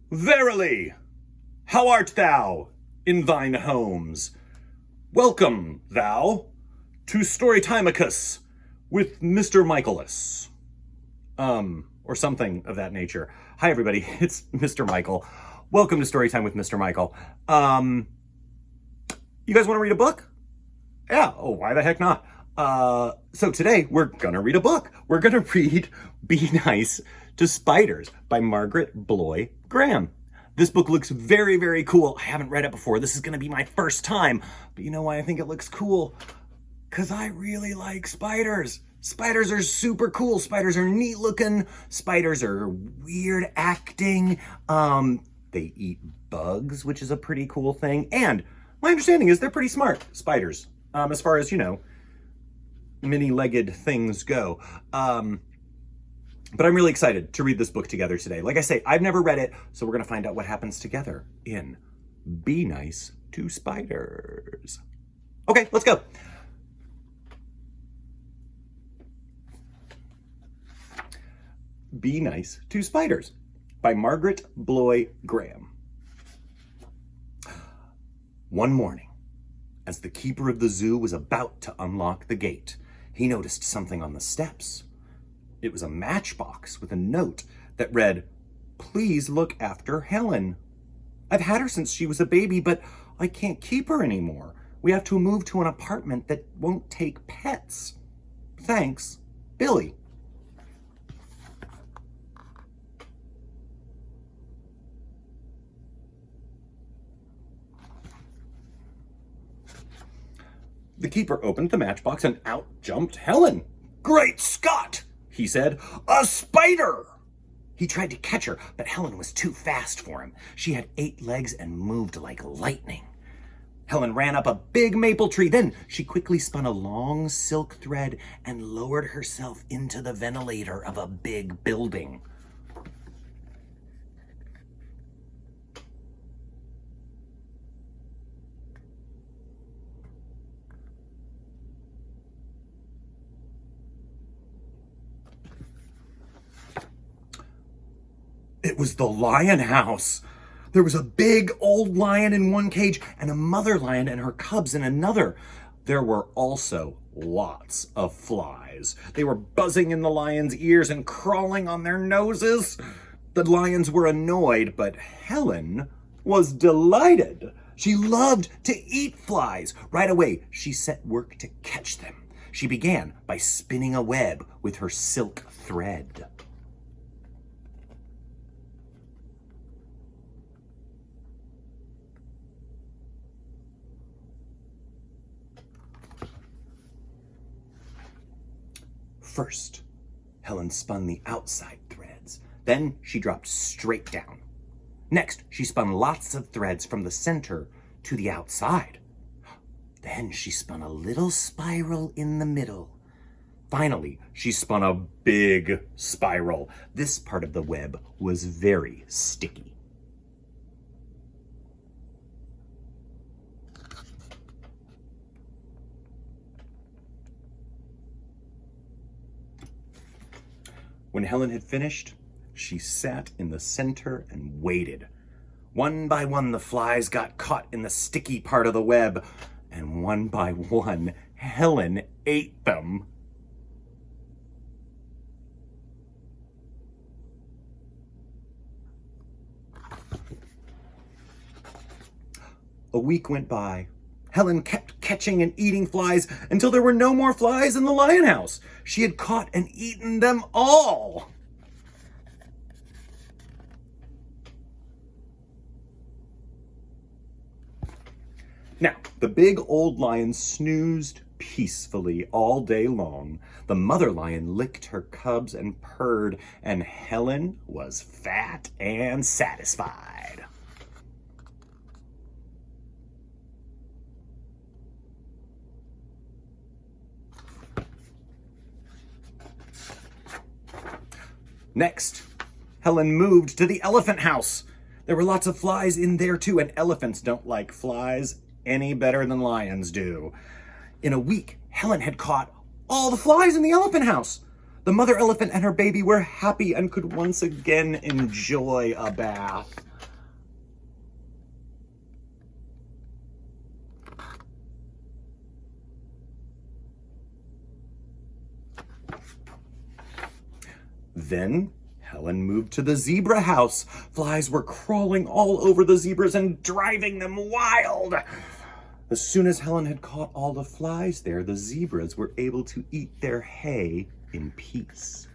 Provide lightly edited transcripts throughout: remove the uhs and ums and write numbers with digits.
Verily, how art thou in thine homes? Welcome, thou, to Storytimicus with Mr. Michaelis. Or something of that nature. Hi, everybody. It's Mr. Michael. Welcome to Storytime with Mr. Michael. You guys want to read a book? Yeah. Oh, why the heck not? So today we're gonna read a book. We're gonna read Be Nice to Spiders by Margaret Bloy Graham. This book looks very, very cool. I haven't read it before. This is gonna be my first time. But you know why I think it looks cool? Because I really like spiders. Spiders are super cool. Spiders are neat looking. Spiders are weird acting. They eat bugs, which is a pretty cool thing. And my understanding is they're pretty smart, spiders, as far as, many-legged things go. But I'm really excited to read this book together today. Like I say, I've never read it, so we're going to find out what happens together in Be Nice to Spiders. Okay, let's go. Be Nice to Spiders by Margaret Bloy Graham. One morning, as the keeper of the zoo was about to unlock the gate, he noticed something on the steps. It was a matchbox with a note that read, "Please look after Helen. I've had her since she was a baby, but I can't keep her anymore. We have to move to an apartment that won't take pets. Thanks, Billy." The keeper opened the matchbox and out jumped Helen. "Great Scott!" he said. "A spider!" He tried to catch her, but Helen was too fast for him. She had 8 legs and moved like lightning. Helen ran up a big maple tree. Then she quickly spun a long silk thread and lowered herself into the ventilator of a big building. It was the lion house. There was a big old lion in one cage and a mother lion and her cubs in another. There were also lots of flies. They were buzzing in the lion's ears and crawling on their noses. The lions were annoyed, but Helen was delighted. She loved to eat flies. Right away, she set work to catch them. She began by spinning a web with her silk thread. First, Helen spun the outside threads. Then she dropped straight down. Next, she spun lots of threads from the center to the outside. Then she spun a little spiral in the middle. Finally, she spun a big spiral. This part of the web was very sticky. When Helen had finished, she sat in the center and waited. One by one, the flies got caught in the sticky part of the web, and one by one, Helen ate them. A week went by. Helen kept catching and eating flies until there were no more flies in the lion house. She had caught and eaten them all. Now, the big old lion snoozed peacefully all day long. The mother lion licked her cubs and purred, and Helen was fat and satisfied. Next, Helen moved to the elephant house. There were lots of flies in there too, and elephants don't like flies any better than lions do. In a week, Helen had caught all the flies in the elephant house. The mother elephant and her baby were happy and could once again enjoy a bath. Then Helen moved to the zebra house. Flies were crawling all over the zebras and driving them wild. As soon as Helen had caught all the flies there, the zebras were able to eat their hay in peace.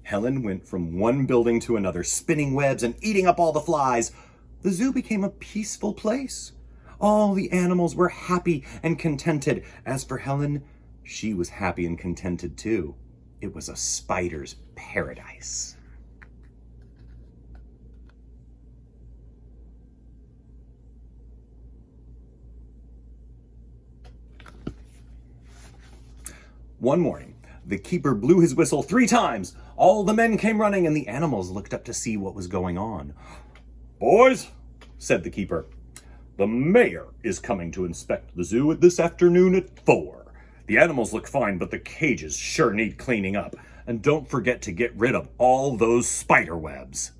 Helen went from one building to another, spinning webs and eating up all the flies. The zoo became a peaceful place. All the animals were happy and contented. As for Helen, she was happy and contented too. It was a spider's paradise. One morning, the keeper blew his whistle 3 times. All the men came running, and the animals looked up to see what was going on. "Boys," said the keeper, "the mayor is coming to inspect the zoo this afternoon at 4. The animals look fine, but the cages sure need cleaning up. And don't forget to get rid of all those spider webs."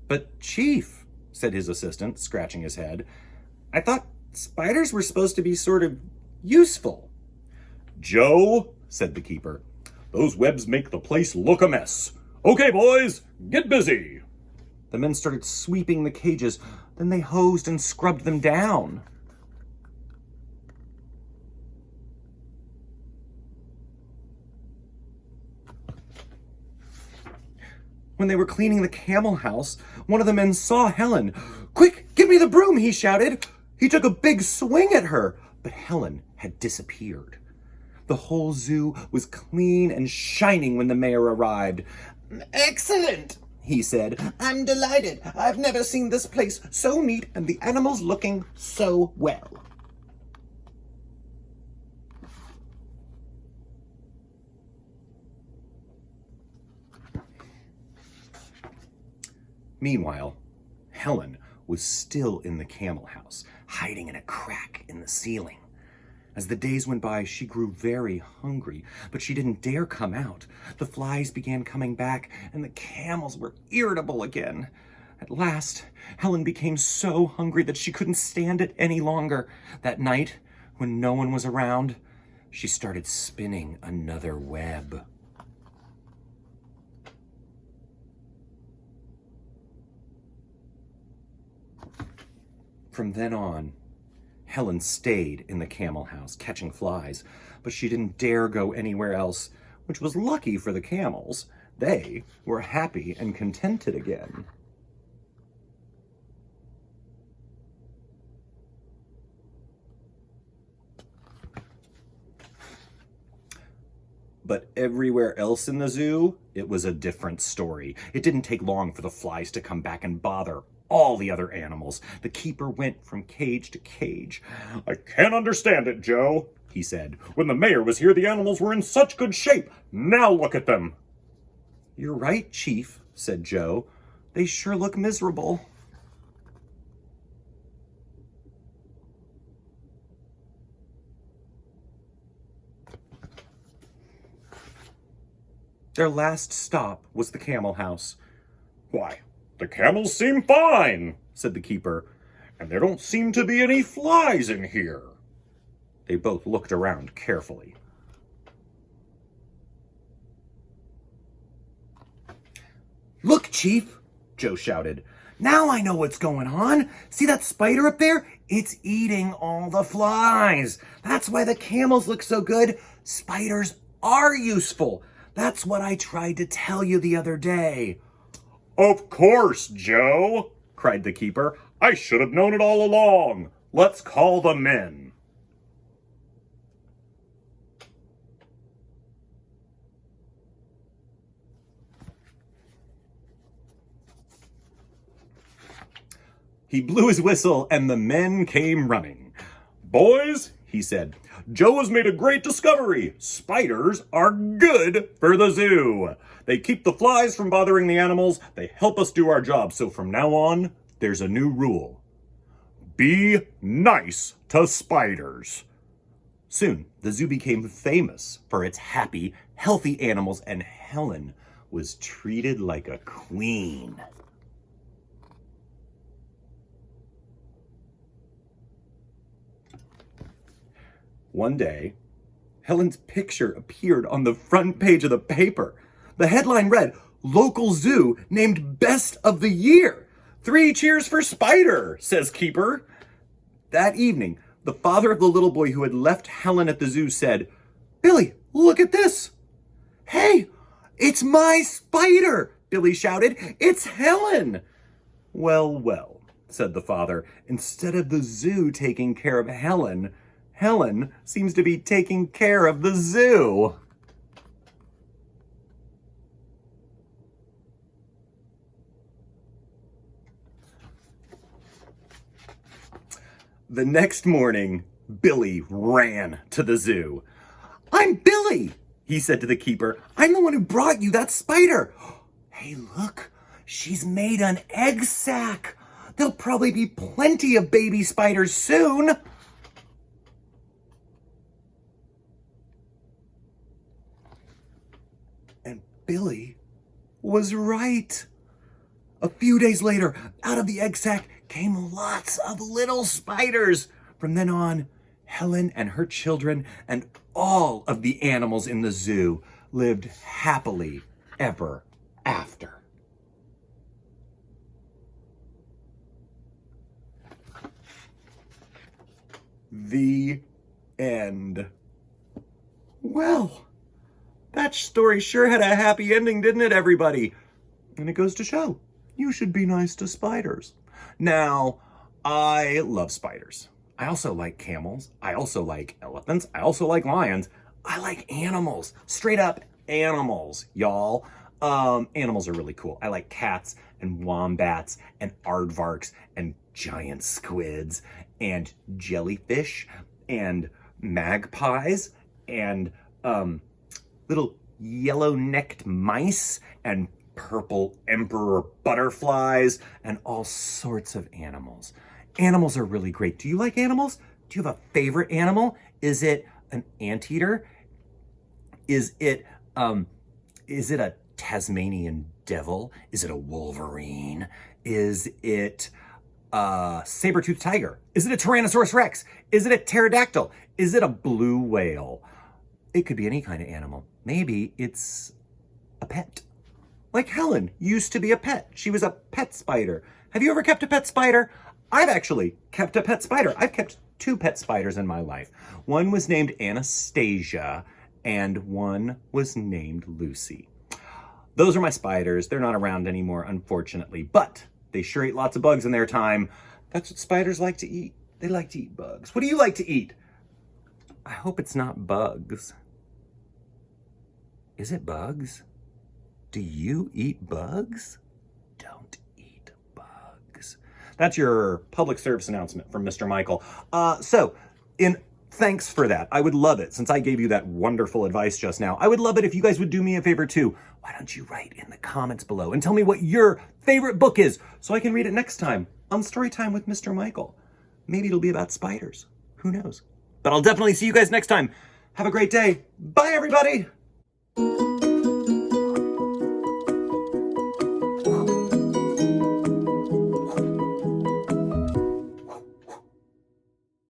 "But, Chief," said his assistant, scratching his head, "I thought spiders were supposed to be sort of useful." "Joe," said the keeper, "those webs make the place look a mess. Okay, boys, get busy." The men started sweeping the cages. Then they hosed and scrubbed them down. When they were cleaning the camel house, one of the men saw Helen. "Quick, give me the broom," he shouted. He took a big swing at her, but Helen had disappeared. The whole zoo was clean and shining when the mayor arrived. "Excellent," he said. "I'm delighted. I've never seen this place so neat and the animals looking so well." Meanwhile, Helen was still in the camel house, hiding in a crack in the ceiling. As the days went by, she grew very hungry, but she didn't dare come out. The flies began coming back, and the camels were irritable again. At last, Helen became so hungry that she couldn't stand it any longer. That night, when no one was around, she started spinning another web. From then on, Helen stayed in the camel house, catching flies, but she didn't dare go anywhere else, which was lucky for the camels. They were happy and contented again. But everywhere else in the zoo, it was a different story. It didn't take long for the flies to come back and bother all the other animals. The keeper went from cage to cage. "I can't understand it, Joe," he said. "When the mayor was here, the animals were in such good shape. Now look at them." "You're right, Chief," said Joe. "They sure look miserable." Their last stop was the camel house. "Why, the camels seem fine," said the keeper, "and there don't seem to be any flies in here." They both looked around carefully. "Look, Chief," Joe shouted. "Now I know what's going on. See that spider up there? It's eating all the flies. That's why the camels look so good. Spiders are useful. That's what I tried to tell you the other day." "Of course, Joe," cried the keeper. "I should have known it all along. Let's call the men." He blew his whistle, and the men came running. "Boys," he said, "Joe has made a great discovery. Spiders are good for the zoo. They keep the flies from bothering the animals. They help us do our job. So from now on, there's a new rule. Be nice to spiders." Soon, the zoo became famous for its happy, healthy animals, and Helen was treated like a queen. One day, Helen's picture appeared on the front page of the paper. The headline read, "Local Zoo named Best of the Year. 3 cheers for Spider," says Keeper. That evening, the father of the little boy who had left Helen at the zoo said, "Billy, look at this." "Hey, it's my spider," Billy shouted. "It's Helen." "Well, well," said the father. "Instead of the zoo taking care of Helen, Helen seems to be taking care of the zoo." The next morning, Billy ran to the zoo. "I'm Billy," he said to the keeper. "I'm the one who brought you that spider." "Hey, look, she's made an egg sac. There'll probably be plenty of baby spiders soon." And Billy was right. A few days later, out of the egg sac came lots of little spiders. From then on, Helen and her children and all of the animals in the zoo lived happily ever after. The end. Well, that story sure had a happy ending, didn't it, everybody? And it goes to show, you should be nice to spiders. Now, I love spiders. I also like camels. I also like elephants. I also like lions. I like animals. Straight up animals, y'all. Animals are really cool. I like cats and wombats and aardvarks and giant squids and jellyfish and magpies and little yellow-necked mice and purple emperor butterflies and all sorts of animals. Animals are really great. Do you like animals? Do you have a favorite animal? Is it an anteater? Is it a Tasmanian devil? Is it a wolverine? Is it a saber-toothed tiger? Is it a Tyrannosaurus Rex? Is it a pterodactyl? Is it a blue whale? It could be any kind of animal. Maybe it's a pet. Like Helen used to be a pet. She was a pet spider. Have you ever kept a pet spider? I've actually kept a pet spider. I've kept 2 pet spiders in my life. One was named Anastasia and one was named Lucy. Those are my spiders. They're not around anymore, unfortunately, but they sure ate lots of bugs in their time. That's what spiders like to eat. They like to eat bugs. What do you like to eat? I hope it's not bugs. Is it bugs? Do you eat bugs? Don't eat bugs. That's your public service announcement from Mr. Michael. Thanks for that. I would love it, since I gave you that wonderful advice just now. I would love it if you guys would do me a favor too. Why don't you write in the comments below and tell me what your favorite book is so I can read it next time on Storytime with Mr. Michael. Maybe it'll be about spiders. Who knows? But I'll definitely see you guys next time. Have a great day. Bye, everybody.